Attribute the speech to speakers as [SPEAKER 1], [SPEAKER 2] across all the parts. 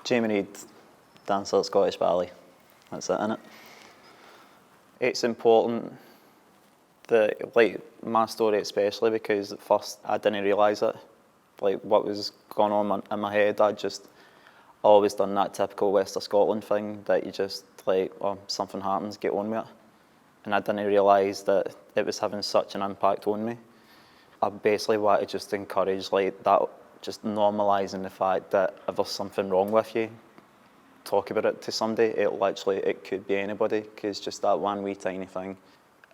[SPEAKER 1] Jamie Reid, dancer at Scottish Ballet. That's it, innit? It's important that, like, my story especially, because at first I didn't realise it, like, what was going on in my head. I just always done that typical West of Scotland thing that you just, like, oh, something happens, get on with it. And I didn't realise that it was having such an impact on me. I basically want to just encourage, like, that, just normalising the fact that if there's something wrong with you, talk about it to somebody. It could be anybody, because just that one wee tiny thing,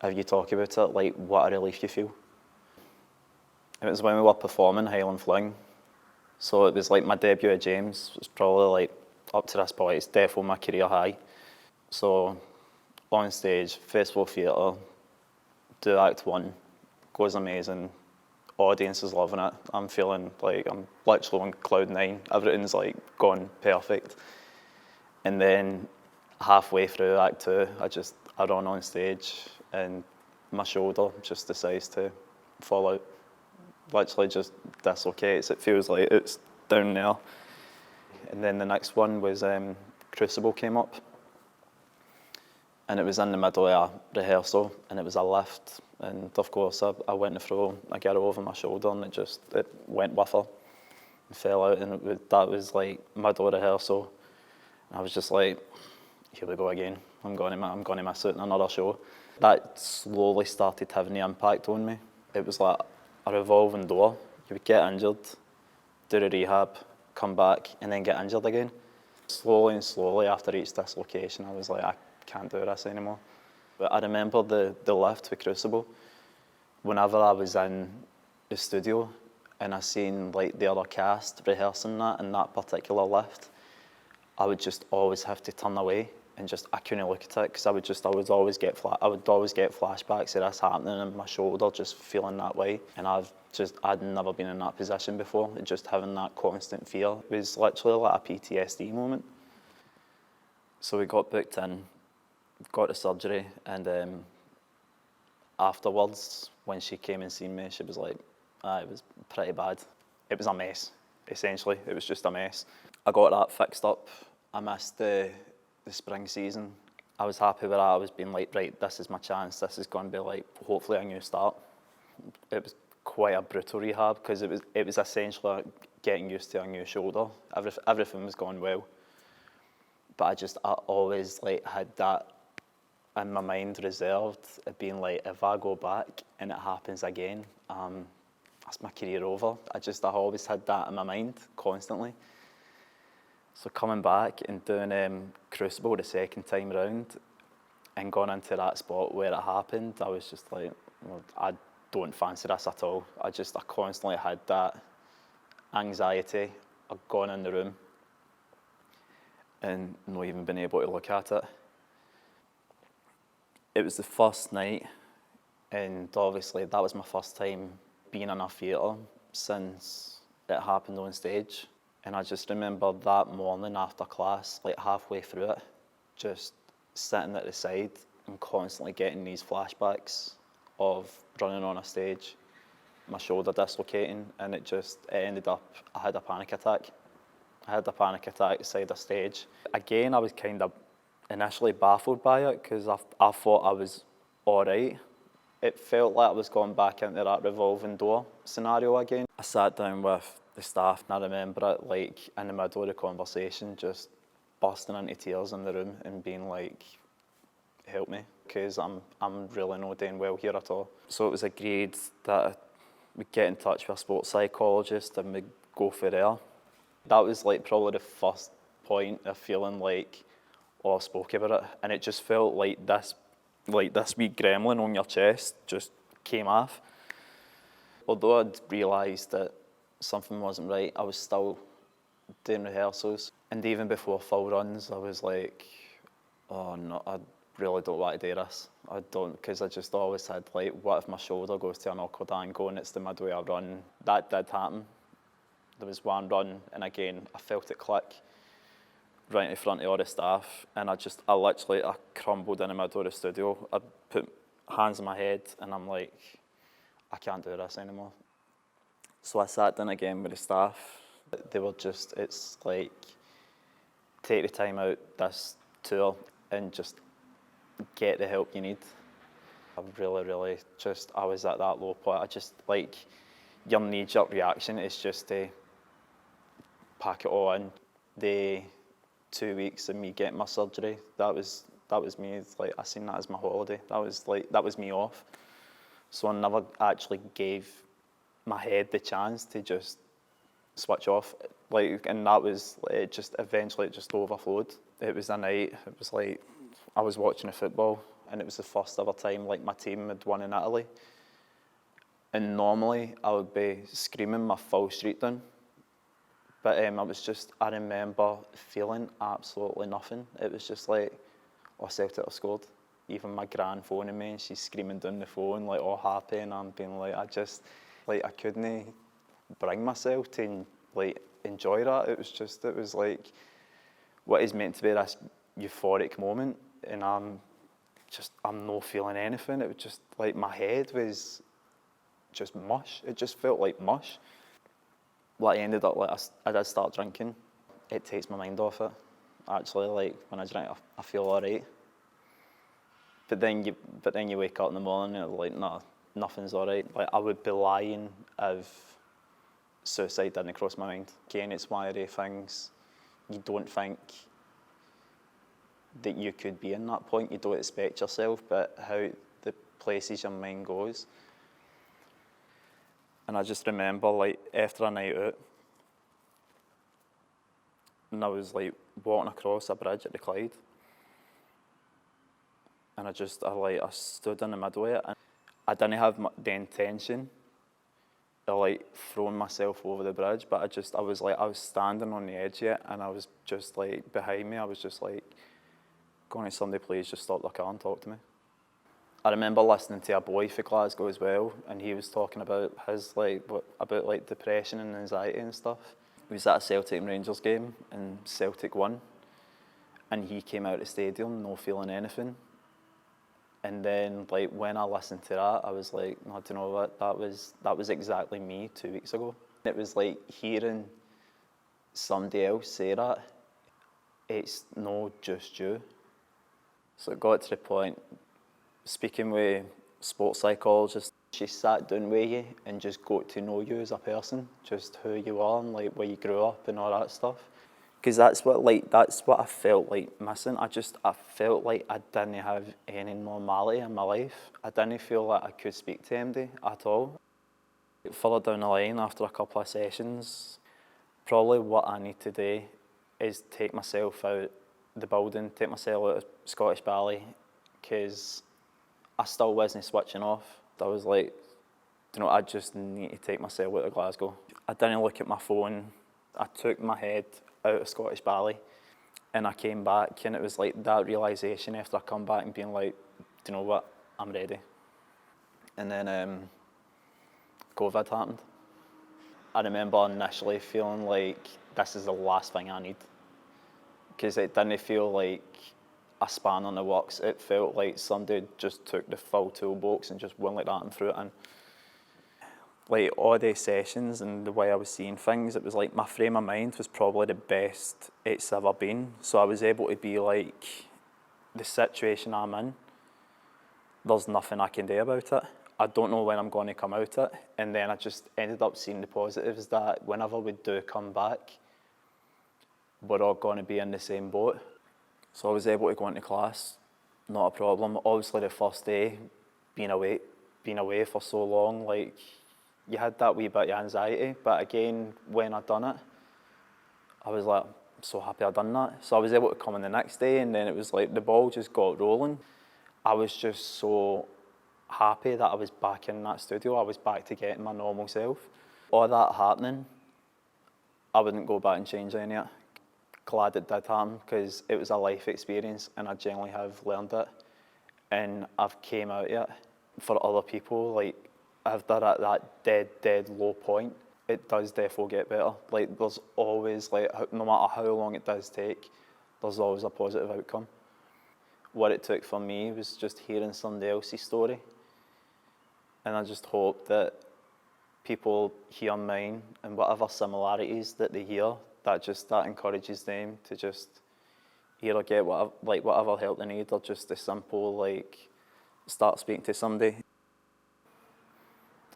[SPEAKER 1] if you talk about it, like, what a relief you feel. It was when we were performing Highland Fling, so it was like my debut at James. It was probably, like, up to this point, it's definitely my career high. So on stage, Festival Theatre, do Act 1, goes amazing, audience is loving it. I'm feeling like I'm literally on cloud 9, everything's like gone perfect. And then halfway through Act 2, I run on stage and my shoulder just decides to fall out. Literally just dislocates. It feels like it's down there. And then the next one was Crucible came up. And it was in the middle of a rehearsal, and it was a lift. And of course, I went to throw a girl over my shoulder, and it went with her and fell out. And that was like middle of rehearsal. And I was just like, here we go again. I'm going to miss it in another show. That slowly started having the impact on me. It was like a revolving door. You would get injured, do the rehab, come back, and then get injured again. Slowly and slowly, after each dislocation, I was like, I can't do this anymore. But I remember the lift with Crucible. Whenever I was in the studio and I seen, like, the other cast rehearsing that in that particular lift, I would just always have to turn away and I couldn't look at it, because I would always get flashbacks of this happening in my shoulder, just feeling that way. And I'd never been in that position before. Just having that constant fear, it was literally like a PTSD moment. So we got booked in, got the surgery, and afterwards, when she came and seen me, she was like, it was pretty bad. It was a mess, essentially. It was just a mess. I got that fixed up. I missed the spring season. I was happy with that. I was being like, right, this is my chance. This is going to be, like, hopefully a new start. It was quite a brutal rehab, because it was essentially getting used to a new shoulder. Everything was going well. But I always, like, had that in my mind reserved, of being like, if I go back and it happens again, that's my career over. I always had that in my mind constantly. So coming back and doing Crucible the second time round and going into that spot where it happened, I was just like, well, I don't fancy this at all. I constantly had that anxiety of going in the room and not even being able to look at it. It was the first night, and obviously that was my first time being in a theatre since it happened on stage. And I just remember that morning after class, like halfway through it, just sitting at the side and constantly getting these flashbacks of running on a stage, my shoulder dislocating, and it ended up, I had a panic attack. I had a panic attack beside the stage. Again, I was kind of initially baffled by it, because I thought I was all right. It felt like I was going back into that revolving door scenario again. I sat down with the staff, and I remember it, like, in the middle of the conversation, just bursting into tears in the room and being like, help me, because I'm really not doing well here at all. So it was agreed that we'd get in touch with a sports psychologist and we'd go for there. That was, like, probably the first point of feeling like, I spoke about it, and it just felt like this wee gremlin on your chest just came off. Although I'd realised that something wasn't right, I was still doing rehearsals. And even before full runs, I was like, oh no, I really don't want to do this. I don't, because I just always had, like, what if my shoulder goes to an awkward angle and it's the midway of a run? That did happen. There was one run, and again, I felt it click right in front of all the staff, and I literally crumbled in the middle of the studio. I put hands on my head, and I'm like, I can't do this anymore. So I sat down again with the staff. They were just, it's like, take the time out this tour and just get the help you need. I really just, I was at that low point. I just, like, your knee-jerk reaction is just to pack it all in. The 2 weeks of me getting my surgery, that was me. It's like, I seen that as my holiday. That was me off. So I never actually gave my head the chance to just switch off. Like, and that was, it just eventually it just overflowed. It was a night, it was like, I was watching a football, and it was the first ever time like my team had won in Italy. And normally I would be screaming my full street down. But I remember feeling absolutely nothing. It was just like, oh, Celtic have scored. Even my gran phoning me and she's screaming down the phone, like all happy, and I'm being like, I couldn't bring myself to like enjoy that. It was like what is meant to be this euphoric moment, and I'm not feeling anything. It was just like my head was just mush. It just felt like mush. Like I ended up like I did start drinking. It takes my mind off it. Actually, like when I drink, I feel alright. But then you wake up in the morning and like, no, nothing's alright. Like I would be lying if suicide didn't cross my mind. Again, it's one of the things you don't think that you could be in that point. You don't expect yourself, but how the places your mind goes. And I just remember, like, after a night out, and I was like walking across a bridge at the Clyde, and I stood in the middle of it, and I didn't have the intention of like throwing myself over the bridge, but I was standing on the edge of it, and I was just like, behind me, I was just like, going to somebody, please just stop the car and talk to me. I remember listening to a boy for Glasgow as well, and he was talking about his about depression and anxiety and stuff. He was at a Celtic and Rangers game, and Celtic won, and he came out of the stadium no feeling anything. And then like when I listened to that, I was like, no, do you know what? That was exactly me 2 weeks ago. It was like hearing somebody else say that. It's not just you. So it got to the point, speaking with sports psychologist, she sat down with you and just got to know you as a person, just who you are and like where you grew up and all that stuff. Because that's what I felt like missing. I felt like I didn't have any normality in my life. I didn't feel like I could speak to anybody at all. Further down the line, after a couple of sessions, probably what I need to do is take myself out the building, take myself out of Scottish Ballet, because I still wasn't switching off. I was like, I just need to take myself out of Glasgow. I didn't look at my phone. I took my head out of Scottish Ballet, and I came back, and it was like that realisation after I come back and being like, do you know what, I'm ready. And then COVID happened. I remember initially feeling like this is the last thing I need, because it didn't feel like a span on the works. It felt like somebody just took the full toolbox and just went like that and threw it in. Like all the sessions and the way I was seeing things, it was like my frame of mind was probably the best it's ever been. So I was able to be like, the situation I'm in, there's nothing I can do about it. I don't know when I'm going to come out it. And then I just ended up seeing the positives that whenever we do come back, we're all going to be in the same boat. So I was able to go into class, not a problem. Obviously the first day, being away for so long, like, you had that wee bit of anxiety, but again, when I'd done it, I was like, I'm so happy I'd done that. So I was able to come in the next day, and then it was like the ball just got rolling. I was just so happy that I was back in that studio. I was back to getting my normal self. All that happening, I wouldn't go back and change any of it. Glad it did happen, because it was a life experience, and I generally have learned it, and I've came out of it. For other people, like, if they're at that dead low point, it does therefore get better. Like, there's always, like, no matter how long it does take, there's always a positive outcome. What it took for me was just hearing somebody else's story, and I just hope that people hear mine and whatever similarities that they hear, that encourages them to just either get whatever help they need, or just a simple like start speaking to somebody.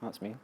[SPEAKER 1] That's me.